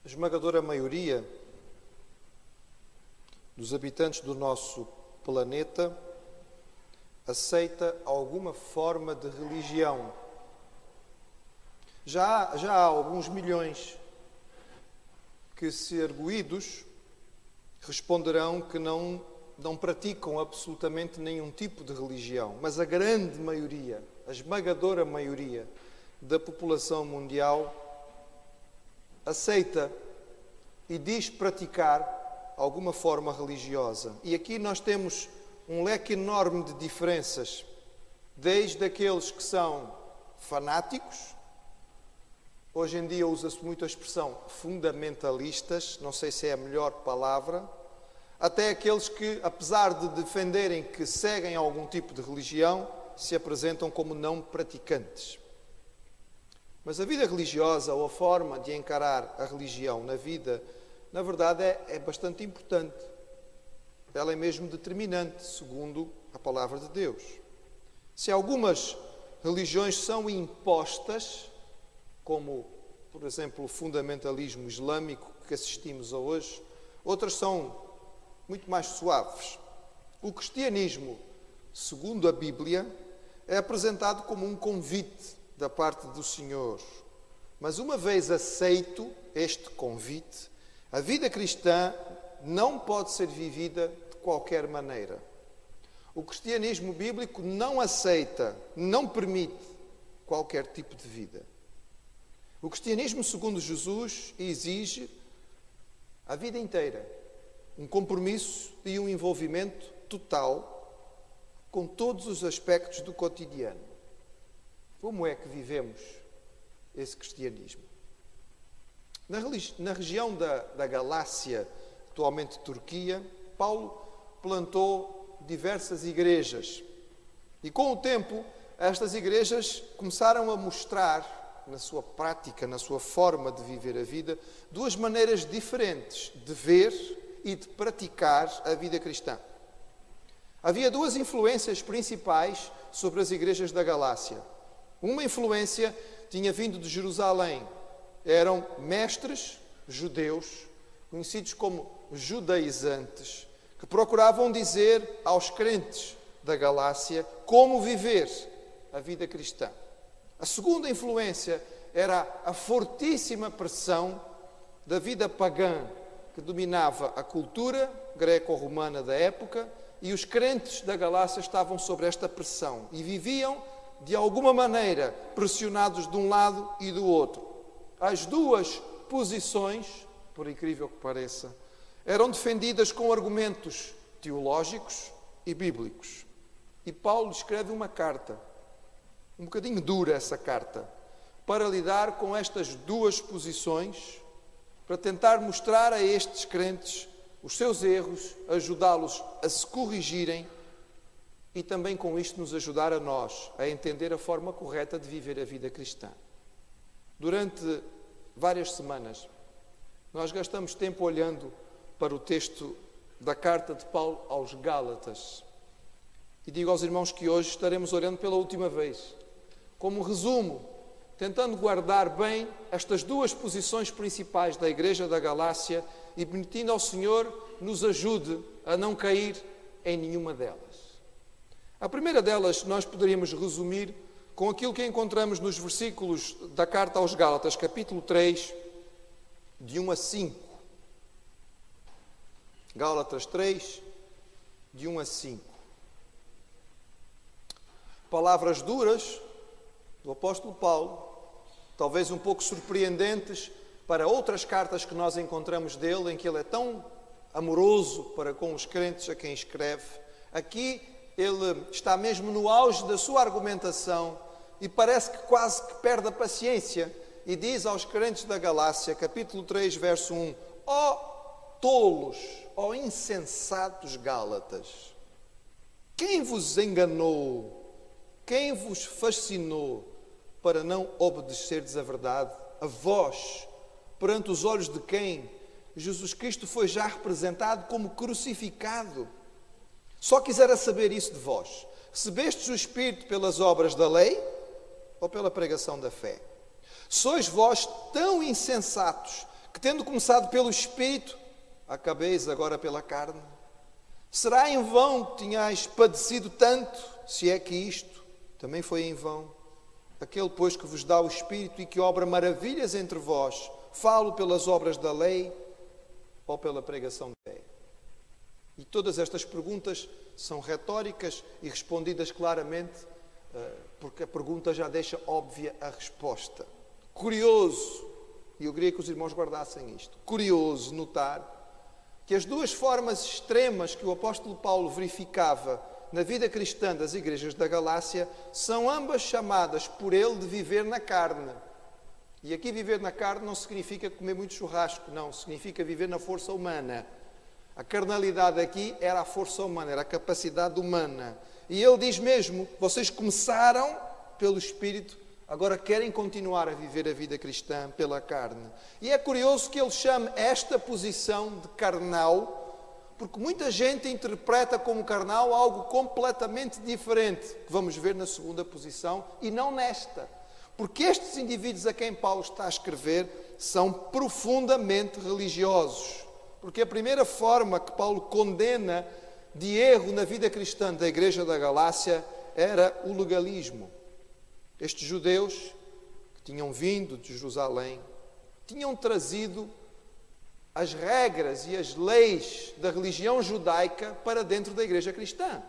A esmagadora maioria dos habitantes do nosso planeta aceita alguma forma de religião. Já há alguns milhões que, se arguídos, responderão que não praticam absolutamente nenhum tipo de religião. Mas a grande maioria, a esmagadora maioria da população mundial aceita e diz praticar alguma forma religiosa. E aqui nós temos um leque enorme de diferenças, desde aqueles que são fanáticos, hoje em dia usa-se muito a expressão fundamentalistas, não sei se é a melhor palavra, até aqueles que, apesar de defenderem que seguem algum tipo de religião, se apresentam como não praticantes. Mas a vida religiosa, ou a forma de encarar a religião na vida, na verdade é bastante importante. Ela é mesmo determinante, segundo a palavra de Deus. Se algumas religiões são impostas, como, por exemplo, o fundamentalismo islâmico que assistimos a hoje, outras são muito mais suaves. O cristianismo, segundo a Bíblia, é apresentado como um convite da parte do Senhor. Mas uma vez aceito este convite, a vida cristã não pode ser vivida de qualquer maneira. O cristianismo bíblico não aceita, não permite qualquer tipo de vida. O cristianismo, segundo Jesus, exige a vida inteira um compromisso e um envolvimento total com todos os aspectos do cotidiano. Como é que vivemos esse cristianismo? Na região da Galácia, atualmente Turquia, Paulo plantou diversas igrejas. E com o tempo, estas igrejas começaram a mostrar, na sua prática, na sua forma de viver a vida, duas maneiras diferentes de ver e de praticar a vida cristã. Havia duas influências principais sobre as igrejas da Galácia. Uma influência tinha vindo de Jerusalém. Eram mestres judeus, conhecidos como judaizantes, que procuravam dizer aos crentes da Galácia como viver a vida cristã. A segunda influência era a fortíssima pressão da vida pagã que dominava a cultura greco-romana da época, e os crentes da Galácia estavam sob esta pressão e viviam, de alguma maneira, pressionados de um lado e do outro. As duas posições, por incrível que pareça, eram defendidas com argumentos teológicos e bíblicos. E Paulo escreve uma carta, um bocadinho dura essa carta, para lidar com estas duas posições, para tentar mostrar a estes crentes os seus erros, ajudá-los a se corrigirem e também com isto nos ajudar a nós a entender a forma correta de viver a vida cristã. Durante várias semanas, nós gastamos tempo olhando para o texto da carta de Paulo aos Gálatas. E digo aos irmãos que hoje estaremos olhando pela última vez, como resumo, tentando guardar bem estas duas posições principais da Igreja da Galácia e permitindo ao Senhor nos ajude a não cair em nenhuma delas. A primeira delas nós poderíamos resumir com aquilo que encontramos nos versículos da carta aos Gálatas, capítulo 3, de 1 a 5. Gálatas 3, de 1 a 5. Palavras duras do apóstolo Paulo, talvez um pouco surpreendentes para outras cartas que nós encontramos dele, em que ele é tão amoroso para com os crentes a quem escreve. Aqui ele está mesmo no auge da sua argumentação e parece que quase que perde a paciência e diz aos crentes da Galácia, capítulo 3, verso 1: ó tolos, ó insensatos Gálatas, quem vos enganou? Quem vos fascinou para não obedecerdes a verdade? A vós, perante os olhos de quem Jesus Cristo foi já representado como crucificado. Só quisera saber isso de vós. Recebestes o Espírito pelas obras da lei ou pela pregação da fé? Sois vós tão insensatos que tendo começado pelo Espírito, acabeis agora pela carne? Será em vão que tenhais padecido tanto, se é que isto também foi em vão? Aquele, pois, que vos dá o Espírito e que obra maravilhas entre vós, falo pelas obras da lei ou pela pregação da fé? E todas estas perguntas são retóricas e respondidas claramente, porque a pergunta já deixa óbvia a resposta. Curioso, e eu queria que os irmãos guardassem isto, curioso notar que as duas formas extremas que o apóstolo Paulo verificava na vida cristã das igrejas da Galácia são ambas chamadas por ele de viver na carne. E aqui viver na carne não significa comer muito churrasco, não, significa viver na força humana. A carnalidade aqui era a força humana, era a capacidade humana. E ele diz mesmo, vocês começaram pelo Espírito, agora querem continuar a viver a vida cristã pela carne. E é curioso que ele chame esta posição de carnal, porque muita gente interpreta como carnal algo completamente diferente, que vamos ver na segunda posição, e não nesta. Porque estes indivíduos a quem Paulo está a escrever são profundamente religiosos. Porque a primeira forma que Paulo condena de erro na vida cristã da igreja da Galácia era o legalismo. Estes judeus que tinham vindo de Jerusalém tinham trazido as regras e as leis da religião judaica para dentro da igreja cristã.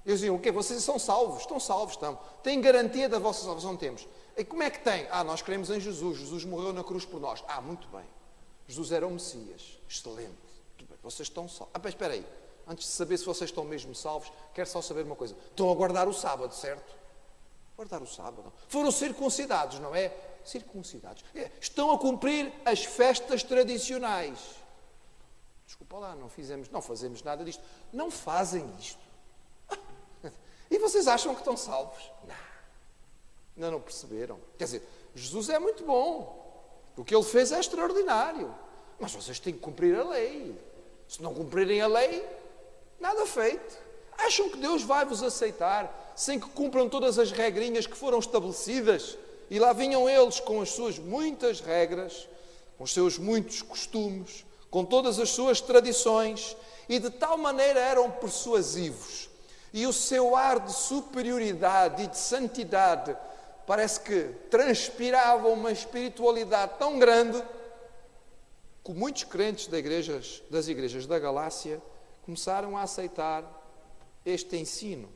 Eles diziam, o quê? Vocês são salvos? Estão salvos, estão. Têm garantia da vossa salvação? Temos. E como é que tem? Nós cremos em Jesus. Jesus morreu na cruz por nós. Muito bem. Jesus era o Messias. Excelente. Muito bem. Vocês estão salvos. Mas espera aí. Antes de saber se vocês estão mesmo salvos, quero só saber uma coisa. Estão a guardar o sábado, certo? Guardar o sábado. Foram circuncidados, não é? Circuncidados. Estão a cumprir as festas tradicionais. Desculpa lá, não fazemos nada disto. Não fazem isto. E vocês acham que estão salvos? Não perceberam. Quer dizer, Jesus é muito bom. O que ele fez é extraordinário. Mas vocês têm que cumprir a lei. Se não cumprirem a lei, nada feito. Acham que Deus vai vos aceitar sem que cumpram todas as regrinhas que foram estabelecidas? E lá vinham eles com as suas muitas regras, com os seus muitos costumes, com todas as suas tradições, e de tal maneira eram persuasivos. E o seu ar de superioridade e de santidade parece que transpirava uma espiritualidade tão grande que muitos crentes das igrejas da Galácia começaram a aceitar este ensino.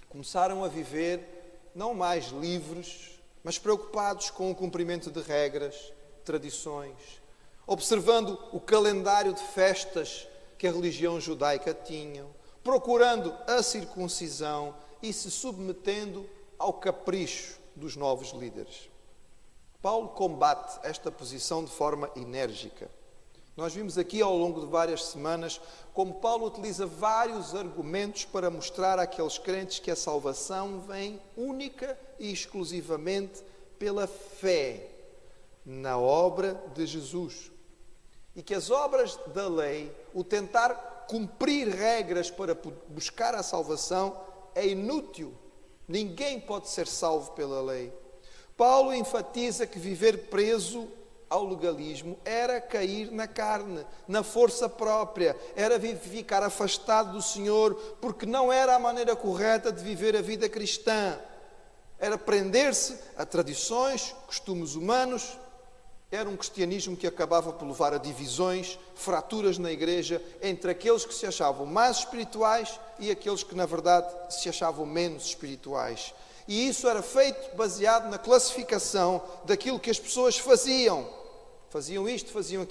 Começaram a viver não mais livres, mas preocupados com o cumprimento de regras, tradições, observando o calendário de festas que a religião judaica tinha, procurando a circuncisão e se submetendo ao capricho dos novos líderes. Paulo combate esta posição de forma enérgica. Nós vimos aqui ao longo de várias semanas como Paulo utiliza vários argumentos para mostrar àqueles crentes que a salvação vem única e exclusivamente pela fé na obra de Jesus. E que as obras da lei, o tentar cumprir regras para buscar a salvação, é inútil. Ninguém pode ser salvo pela lei. Paulo enfatiza que viver preso ao legalismo era cair na carne, na força própria, era ficar afastado do Senhor, porque não era a maneira correta de viver a vida cristã. Era prender-se a tradições, costumes humanos. Era um cristianismo que acabava por levar a divisões, fraturas na igreja, entre aqueles que se achavam mais espirituais e aqueles que, na verdade, se achavam menos espirituais. E isso era feito baseado na classificação daquilo que as pessoas faziam. Faziam isto, faziam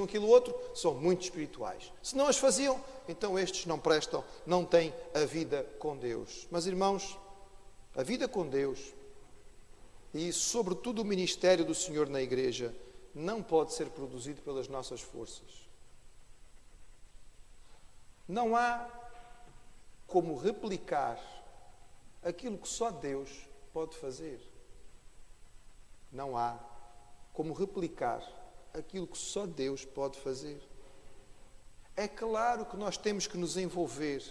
aquilo outro, são muito espirituais. Se não as faziam, então estes não prestam, não têm a vida com Deus. Mas, irmãos, a vida com Deus e, sobretudo, o ministério do Senhor na igreja não pode ser produzido pelas nossas forças. Não há como replicar aquilo que só Deus pode fazer. Não há como replicar aquilo que só Deus pode fazer. É claro que nós temos que nos envolver.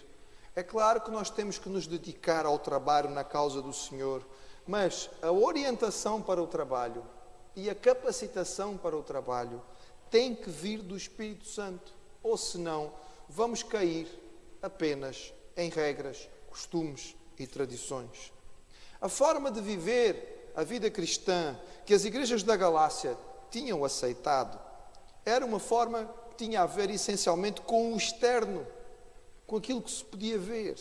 É claro que nós temos que nos dedicar ao trabalho na causa do Senhor. Mas a orientação para o trabalho e a capacitação para o trabalho tem que vir do Espírito Santo, ou senão vamos cair apenas em regras, costumes e tradições. A forma de viver a vida cristã que as igrejas da Galácia tinham aceitado era uma forma que tinha a ver essencialmente com o externo, com aquilo que se podia ver.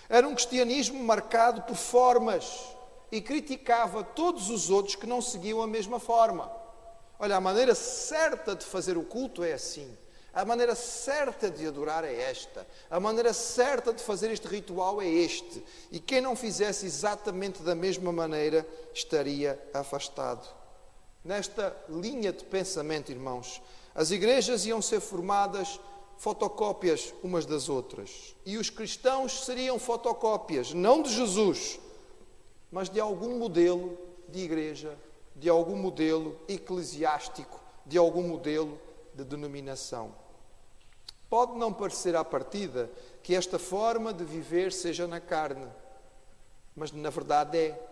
Era um cristianismo marcado por formas e criticava todos os outros que não seguiam a mesma forma. Olha, a maneira certa de fazer o culto é assim. A maneira certa de adorar é esta. A maneira certa de fazer este ritual é este. E quem não fizesse exatamente da mesma maneira estaria afastado. Nesta linha de pensamento, irmãos, as igrejas iam ser formadas fotocópias umas das outras. E os cristãos seriam fotocópias, não de Jesus, mas de algum modelo de igreja, de algum modelo eclesiástico, de algum modelo de denominação. Pode não parecer à partida que esta forma de viver seja na carne, mas na verdade é.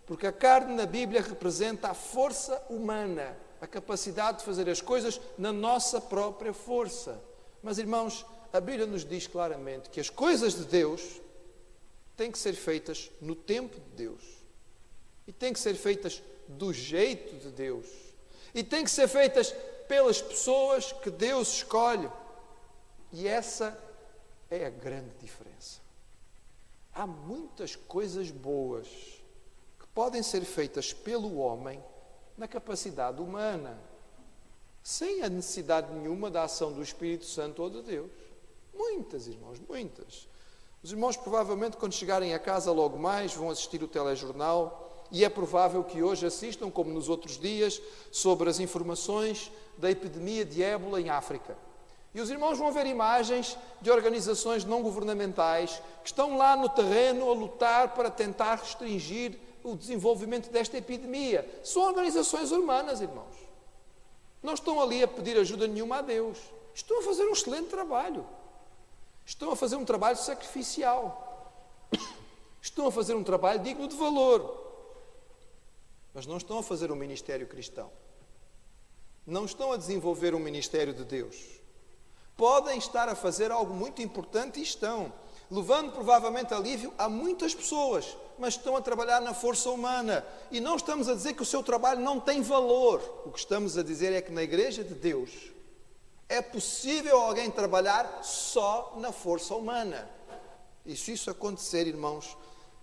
Porque a carne na Bíblia representa a força humana, a capacidade de fazer as coisas na nossa própria força. Mas, irmãos, a Bíblia nos diz claramente que as coisas de Deus têm que ser feitas no tempo de Deus. E têm que ser feitas do jeito de Deus. E têm que ser feitas pelas pessoas que Deus escolhe. E essa é a grande diferença. Há muitas coisas boas que podem ser feitas pelo homem na capacidade humana, sem a necessidade nenhuma da ação do Espírito Santo ou de Deus. Muitas, irmãos, muitas. Os irmãos provavelmente quando chegarem a casa logo mais vão assistir o telejornal e é provável que hoje assistam, como nos outros dias, sobre as informações da epidemia de ébola em África. E os irmãos vão ver imagens de organizações não governamentais que estão lá no terreno a lutar para tentar restringir o desenvolvimento desta epidemia. São organizações humanas, irmãos. Não estão ali a pedir ajuda nenhuma a Deus. Estão a fazer um excelente trabalho. Estão a fazer um trabalho sacrificial. Estão a fazer um trabalho digno de valor. Mas não estão a fazer um ministério cristão. Não estão a desenvolver um ministério de Deus. Podem estar a fazer algo muito importante e estão, levando provavelmente alívio a muitas pessoas, mas estão a trabalhar na força humana. E não estamos a dizer que o seu trabalho não tem valor. O que estamos a dizer é que na Igreja de Deus é possível alguém trabalhar só na força humana. E se isso acontecer, irmãos,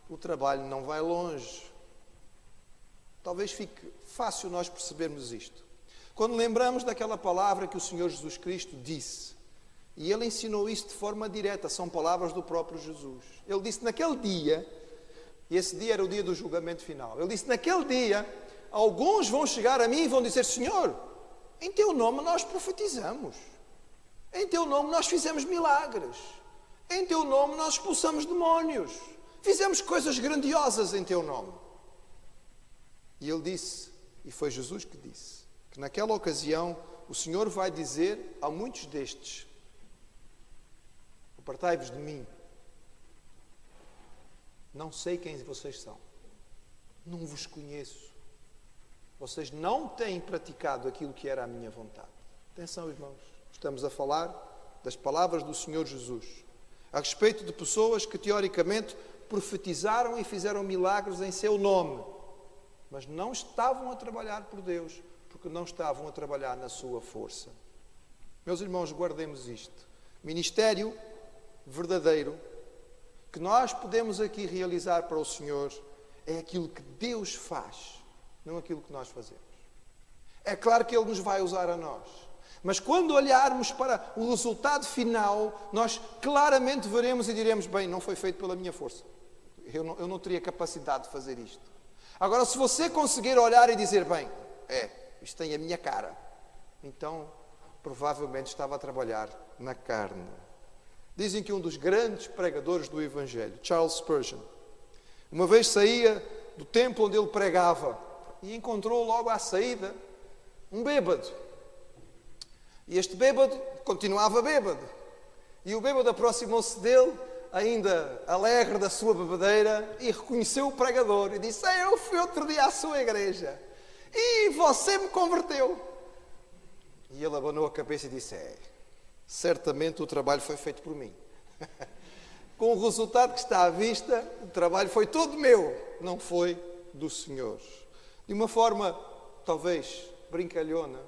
o trabalho não vai longe. Talvez fique fácil nós percebermos isto. Quando lembramos daquela palavra que o Senhor Jesus Cristo disse, e Ele ensinou isso de forma direta, são palavras do próprio Jesus. Ele disse naquele dia, e esse dia era o dia do julgamento final, Ele disse naquele dia, alguns vão chegar a mim e vão dizer, Senhor, em Teu nome nós profetizamos, em Teu nome nós fizemos milagres, em Teu nome nós expulsamos demónios, fizemos coisas grandiosas em Teu nome. E Ele disse, e foi Jesus que disse, que naquela ocasião o Senhor vai dizer a muitos destes, apartai-vos de mim, não sei quem vocês são, não vos conheço, vocês não têm praticado aquilo que era a minha vontade. Atenção, irmãos, estamos a falar das palavras do Senhor Jesus, a respeito de pessoas que teoricamente profetizaram e fizeram milagres em seu nome, mas não estavam a trabalhar por Deus, porque não estavam a trabalhar na sua força. Meus irmãos, guardemos isto. Ministério verdadeiro que nós podemos aqui realizar para o Senhor é aquilo que Deus faz, não aquilo que nós fazemos. É claro que Ele nos vai usar a nós, mas quando olharmos para o resultado final, nós claramente veremos e diremos, bem, não foi feito pela minha força. Eu não teria capacidade de fazer isto. Agora, se você conseguir olhar e dizer, bem, isto tem a minha cara, então provavelmente estava a trabalhar na carne. Dizem que um dos grandes pregadores do Evangelho, Charles Spurgeon, uma vez saía do templo onde ele pregava e encontrou logo à saída um bêbado. E este bêbado continuava bêbado. E o bêbado aproximou-se dele, ainda alegre da sua bebedeira, e reconheceu o pregador e disse, eu fui outro dia à sua igreja. E você me converteu. E ele abanou a cabeça e disse, certamente o trabalho foi feito por mim. Com o resultado que está à vista, o trabalho foi todo meu, não foi do Senhor. De uma forma, talvez, brincalhona,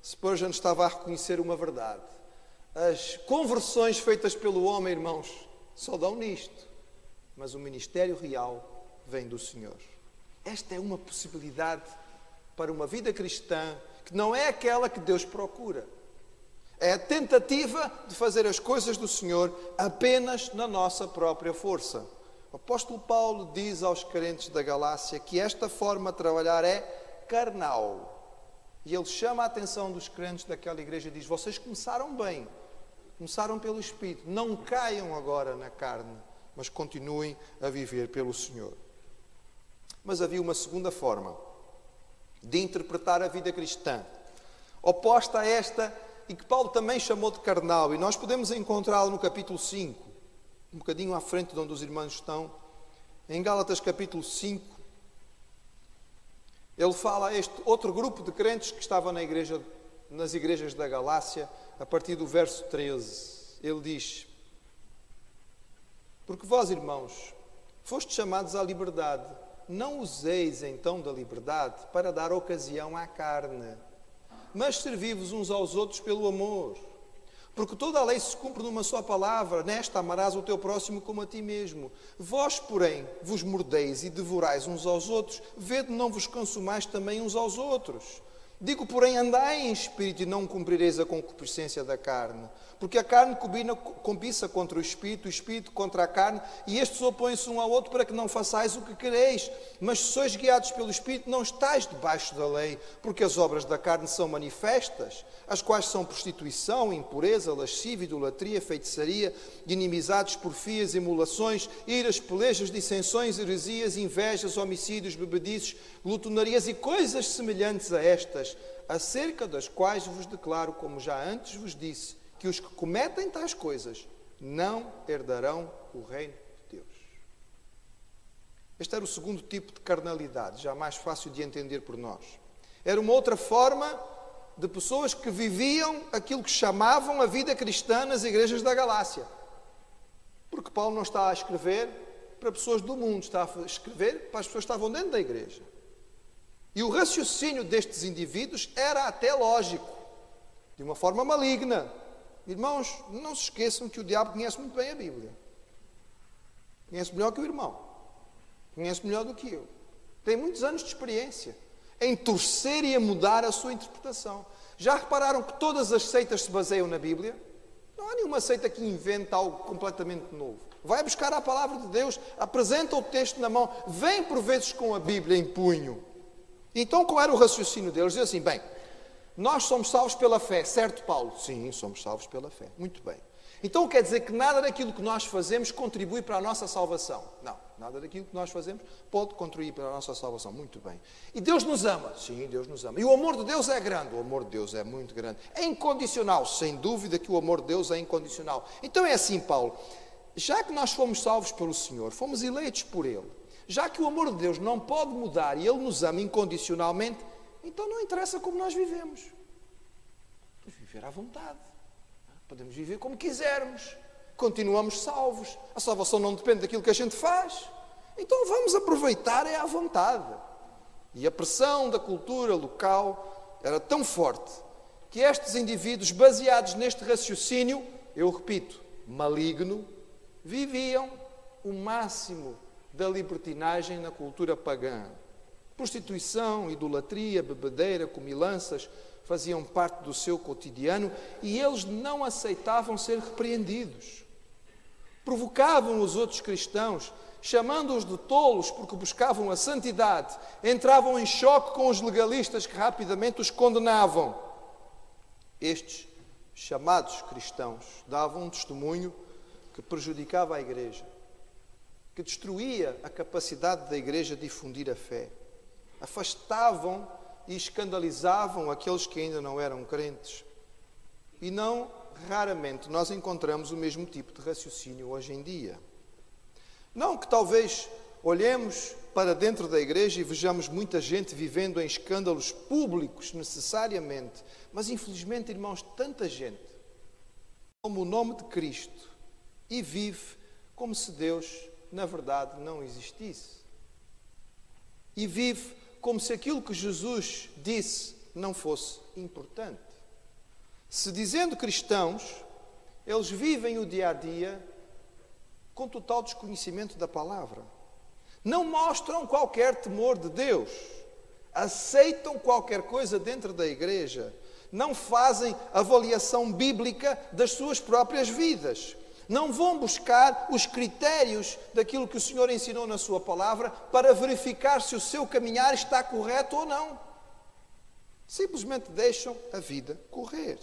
Spurgeon estava a reconhecer uma verdade. As conversões feitas pelo homem, irmãos, só dão nisto. Mas o ministério real vem do Senhor. Esta é uma possibilidade para uma vida cristã que não é aquela que Deus procura. É a tentativa de fazer as coisas do Senhor apenas na nossa própria força. O apóstolo Paulo diz aos crentes da Galácia que esta forma de trabalhar é carnal. E ele chama a atenção dos crentes daquela igreja e diz, vocês começaram bem, começaram pelo Espírito, não caiam agora na carne, mas continuem a viver pelo Senhor. Mas havia uma segunda forma de interpretar a vida cristã, oposta a esta, e que Paulo também chamou de carnal, e nós podemos encontrá-lo no capítulo 5, um bocadinho à frente de onde os irmãos estão, em Gálatas capítulo 5, ele fala a este outro grupo de crentes que estava nas igrejas da Galácia, a partir do verso 13. Ele diz, porque vós, irmãos, fostes chamados à liberdade, não useis então da liberdade para dar ocasião à carne, mas servi-vos uns aos outros pelo amor. Porque toda a lei se cumpre numa só palavra, nesta amarás o teu próximo como a ti mesmo. Vós, porém, vos mordeis e devorais uns aos outros, vede não vos consumais também uns aos outros. Digo, porém, andai em espírito e não cumprireis a concupiscência da carne. Porque a carne cobiça contra o espírito contra a carne, e estes opõem-se um ao outro para que não façais o que quereis. Mas se sois guiados pelo Espírito, não estáis debaixo da lei, porque as obras da carne são manifestas, as quais são prostituição, impureza, lascívia, idolatria, feitiçaria, inimizades, porfias, emulações, iras, pelejas, dissensões, heresias, invejas, homicídios, bebedices, glutonarias e coisas semelhantes a estas, acerca das quais vos declaro, como já antes vos disse, que os que cometem tais coisas não herdarão o reino de Deus. Este era o segundo tipo de carnalidade, já mais fácil de entender por nós. Era uma outra forma de pessoas que viviam aquilo que chamavam a vida cristã nas igrejas da Galácia. Porque Paulo não está a escrever para pessoas do mundo, está a escrever para as pessoas que estavam dentro da igreja. E o raciocínio destes indivíduos era até lógico, de uma forma maligna. Irmãos, não se esqueçam que o diabo conhece muito bem a Bíblia. Conhece melhor que o irmão. Conhece melhor do que eu. Tem muitos anos de experiência em torcer e a mudar a sua interpretação. Já repararam que todas as seitas se baseiam na Bíblia? Não há nenhuma seita que inventa algo completamente novo. Vai buscar a palavra de Deus, apresenta o texto na mão, vem por vezes com a Bíblia em punho. Então, qual era o raciocínio deles? Diz assim, bem, nós somos salvos pela fé, certo, Paulo? Sim, somos salvos pela fé. Muito bem. Então quer dizer que nada daquilo que nós fazemos contribui para a nossa salvação? Não, nada daquilo que nós fazemos pode contribuir para a nossa salvação. Muito bem. E Deus nos ama? Sim, Deus nos ama. E o amor de Deus é grande? O amor de Deus é muito grande. É incondicional? Sem dúvida que o amor de Deus é incondicional. Então é assim, Paulo, já que nós fomos salvos pelo Senhor, fomos eleitos por Ele, já que o amor de Deus não pode mudar e Ele nos ama incondicionalmente, então não interessa como nós vivemos. Podemos viver à vontade. Podemos viver como quisermos. Continuamos salvos. A salvação não depende daquilo que a gente faz. Então vamos aproveitar à vontade. E a pressão da cultura local era tão forte que estes indivíduos, baseados neste raciocínio, eu repito, maligno, viviam o máximo da libertinagem na cultura pagã. Prostituição, idolatria, bebedeira, comilanças faziam parte do seu cotidiano e eles não aceitavam ser repreendidos. Provocavam os outros cristãos, chamando-os de tolos porque buscavam a santidade. Entravam em choque com os legalistas que rapidamente os condenavam. Estes chamados cristãos davam um testemunho que prejudicava a igreja, que destruía a capacidade da igreja de difundir a fé. Afastavam e escandalizavam aqueles que ainda não eram crentes. E não raramente nós encontramos o mesmo tipo de raciocínio hoje em dia. Não que talvez olhemos para dentro da igreja e vejamos muita gente vivendo em escândalos públicos, necessariamente. Mas, infelizmente, irmãos, tanta gente toma o nome de Cristo e vive como se Deus, na verdade, não existisse. E vive como se aquilo que Jesus disse não fosse importante. Se dizendo cristãos, eles vivem o dia a dia com total desconhecimento da palavra. Não mostram qualquer temor de Deus. Aceitam qualquer coisa dentro da igreja. Não fazem avaliação bíblica das suas próprias vidas. Não vão buscar os critérios daquilo que o Senhor ensinou na sua palavra para verificar se o seu caminhar está correto ou não. Simplesmente deixam a vida correr.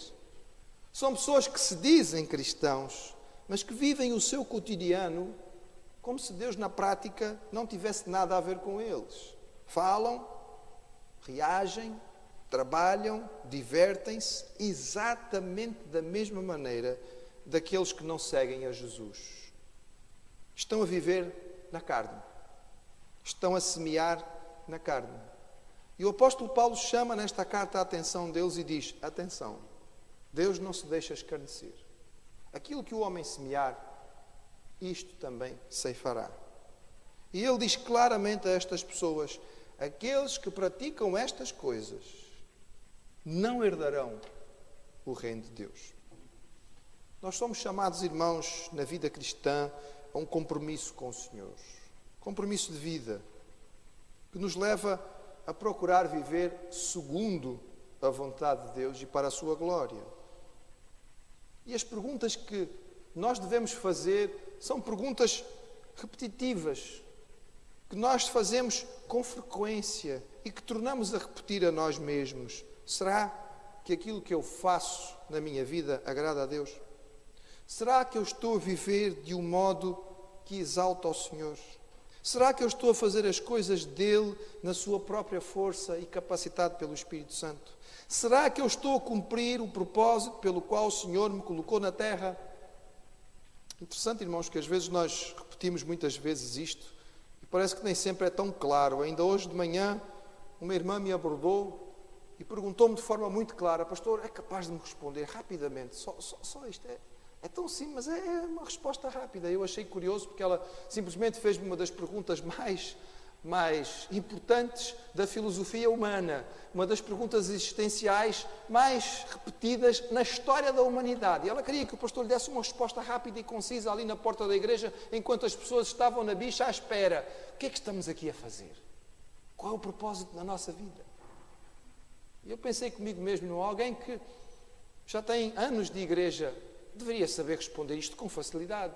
São pessoas que se dizem cristãos, mas que vivem o seu cotidiano como se Deus, na prática, não tivesse nada a ver com eles. Falam, reagem, trabalham, divertem-se exatamente da mesma maneira daqueles que não seguem a Jesus. Estão a viver na carne. Estão a semear na carne. E o apóstolo Paulo chama nesta carta a atenção deles e diz: atenção, Deus não se deixa escarnecer. Aquilo que o homem semear, isto também ceifará. E ele diz claramente a estas pessoas: aqueles que praticam estas coisas não herdarão o reino de Deus. Nós somos chamados, irmãos, na vida cristã, a um compromisso com o Senhor. Compromisso de vida, que nos leva a procurar viver segundo a vontade de Deus e para a sua glória. E as perguntas que nós devemos fazer são perguntas repetitivas, que nós fazemos com frequência e que tornamos a repetir a nós mesmos. Será que aquilo que eu faço na minha vida agrada a Deus? Será que eu estou a viver de um modo que exalta ao Senhor? Será que eu estou a fazer as coisas dele na sua própria força e capacitado pelo Espírito Santo? Será que eu estou a cumprir o propósito pelo qual o Senhor me colocou na terra? Interessante, irmãos, que às vezes nós repetimos muitas vezes isto e parece que nem sempre é tão claro. Ainda hoje de manhã, uma irmã me abordou e perguntou-me de forma muito clara: pastor, é capaz de me responder rapidamente? Só isto é tão simples, mas é uma resposta rápida. Eu achei curioso porque ela simplesmente fez-me uma das perguntas mais importantes da filosofia humana, uma das perguntas existenciais mais repetidas na história da humanidade. E ela queria que o pastor lhe desse uma resposta rápida e concisa ali na porta da igreja, enquanto as pessoas estavam na bicha à espera. O que é que estamos aqui a fazer? Qual é o propósito da nossa vida? E eu pensei comigo mesmo, não, alguém que já tem anos de igreja deveria saber responder isto com facilidade.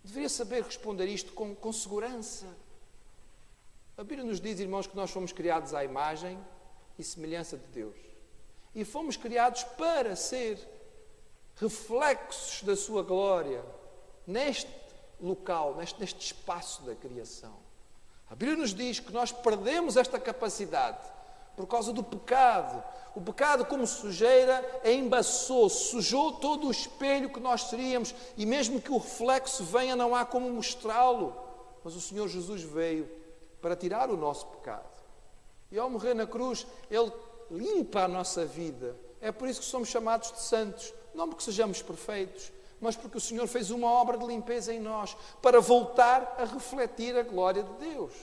Deveria saber responder isto com segurança. A Bíblia nos diz, irmãos, que nós fomos criados à imagem e semelhança de Deus. E fomos criados para ser reflexos da sua glória neste local, neste espaço da criação. A Bíblia nos diz que nós perdemos esta capacidade por causa do pecado. O pecado, como sujeira, embaçou, sujou todo o espelho que nós seríamos, e mesmo que o reflexo venha, não há como mostrá-lo. Mas o Senhor Jesus veio para tirar o nosso pecado. E ao morrer na cruz, Ele limpa a nossa vida. É por isso que somos chamados de santos, não porque sejamos perfeitos, mas porque o Senhor fez uma obra de limpeza em nós, para voltar a refletir a glória de Deus.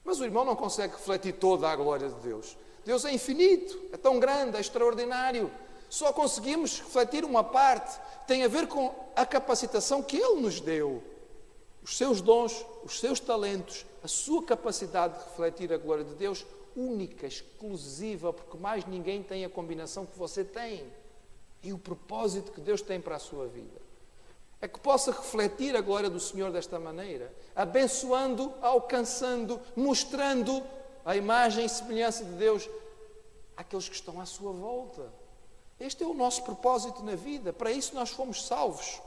Mas o irmão não consegue refletir toda a glória de Deus. Deus é infinito, é tão grande, é extraordinário. Só conseguimos refletir uma parte. Tem a ver com a capacitação que Ele nos deu. Os seus dons, os seus talentos, a sua capacidade de refletir a glória de Deus, única, exclusiva, porque mais ninguém tem a combinação que você tem. E o propósito que Deus tem para a sua vida é que possa refletir a glória do Senhor desta maneira, abençoando, alcançando, mostrando a imagem e semelhança de Deus àqueles que estão à sua volta. Este é o nosso propósito na vida, para isso nós fomos salvos.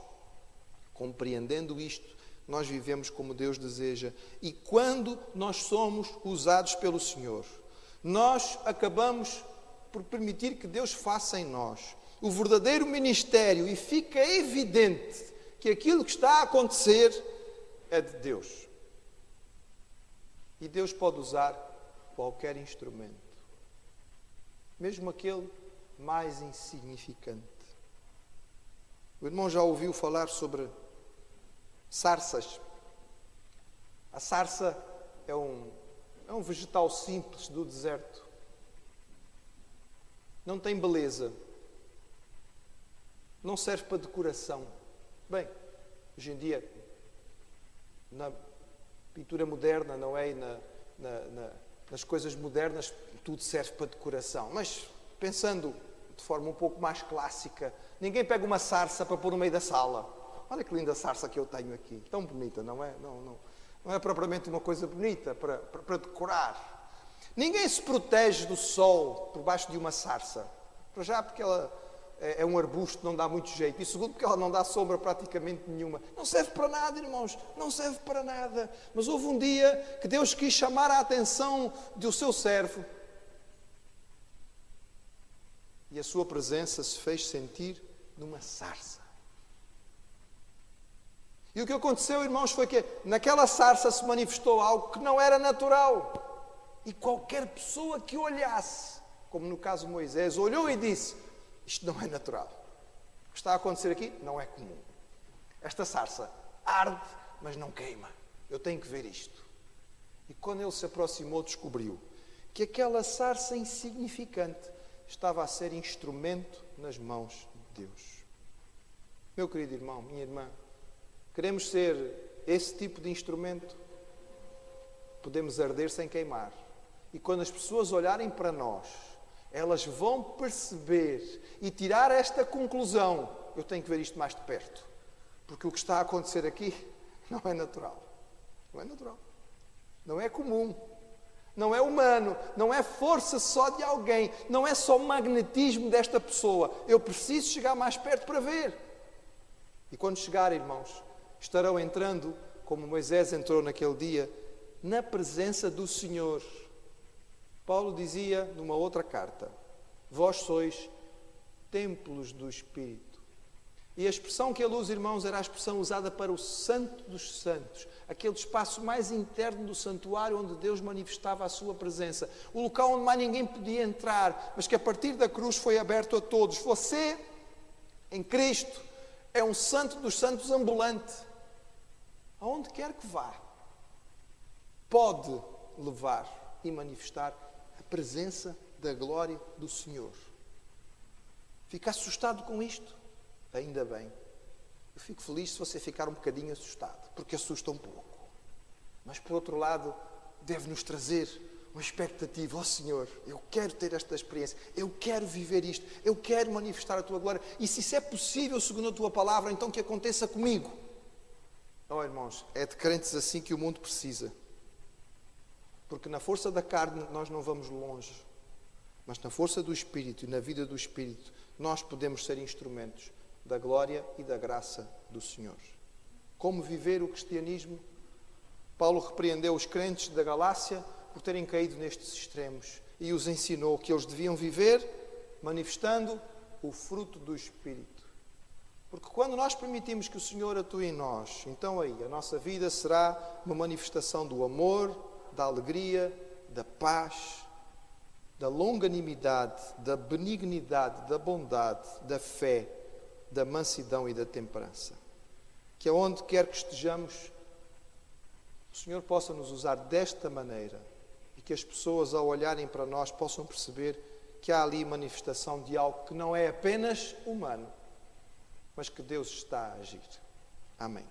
Compreendendo isto, nós vivemos como Deus deseja, e quando nós somos usados pelo Senhor, nós acabamos por permitir que Deus faça em nós o verdadeiro ministério, e fica evidente que aquilo que está a acontecer é de Deus. E Deus pode usar qualquer instrumento, mesmo aquele mais insignificante. O irmão já ouviu falar sobre sarças. A sarça é um vegetal simples do deserto. Não tem beleza. Não serve para decoração. Bem, hoje em dia, na pintura moderna, não é? E nas coisas modernas, tudo serve para decoração. Mas, pensando de forma um pouco mais clássica, ninguém pega uma sarça para pôr no meio da sala. Olha que linda sarça que eu tenho aqui. Tão bonita, não é? Não é propriamente uma coisa bonita para decorar. Ninguém se protege do sol por baixo de uma sarça. Para já, porque ela é um arbusto, não dá muito jeito. E segundo, porque ela não dá sombra praticamente nenhuma. Não serve para nada, irmãos. Não serve para nada. Mas houve um dia que Deus quis chamar a atenção do seu servo. E a sua presença se fez sentir numa sarça. E o que aconteceu, irmãos, foi que naquela sarça se manifestou algo que não era natural. E qualquer pessoa que olhasse, como no caso de Moisés, olhou e disse: isto não é natural. O que está a acontecer aqui não é comum. Esta sarça arde, mas não queima. Eu tenho que ver isto. E quando ele se aproximou, descobriu que aquela sarça insignificante estava a ser instrumento nas mãos de Deus. Meu querido irmão, minha irmã, queremos ser esse tipo de instrumento? Podemos arder sem queimar. E quando as pessoas olharem para nós, elas vão perceber e tirar esta conclusão: eu tenho que ver isto mais de perto. Porque o que está a acontecer aqui não é natural. Não é natural. Não é comum. Não é humano. Não é força só de alguém. Não é só magnetismo desta pessoa. Eu preciso chegar mais perto para ver. E quando chegar, irmãos, estarão entrando, como Moisés entrou naquele dia, na presença do Senhor. Paulo dizia numa outra carta: vós sois templos do Espírito. E a expressão que ele usa, irmãos, era a expressão usada para o Santo dos Santos, aquele espaço mais interno do santuário onde Deus manifestava a sua presença, o local onde mais ninguém podia entrar, mas que a partir da cruz foi aberto a todos. Você, em Cristo, é um santo dos santos ambulante. Aonde quer que vá, pode levar e manifestar a presença da glória do Senhor. Fica assustado com isto? Ainda bem. Eu fico feliz se você ficar um bocadinho assustado, porque assusta um pouco. Mas, por outro lado, deve-nos trazer uma expectativa. Senhor, eu quero ter esta experiência, eu quero viver isto, eu quero manifestar a Tua glória. E se isso é possível, segundo a Tua palavra, então que aconteça comigo. Não, irmãos, é de crentes assim que o mundo precisa. Porque na força da carne nós não vamos longe. Mas na força do Espírito e na vida do Espírito, nós podemos ser instrumentos da glória e da graça do Senhor. Como viver o cristianismo? Paulo repreendeu os crentes da Galácia por terem caído nestes extremos e os ensinou que eles deviam viver manifestando o fruto do Espírito. Porque quando nós permitimos que o Senhor atue em nós, então aí a nossa vida será uma manifestação do amor, da alegria, da paz, da longanimidade, da benignidade, da bondade, da fé, da mansidão e da temperança. Que aonde quer que estejamos, o Senhor possa nos usar desta maneira e que as pessoas, ao olharem para nós, possam perceber que há ali manifestação de algo que não é apenas humano, mas que Deus está a agir. Amém.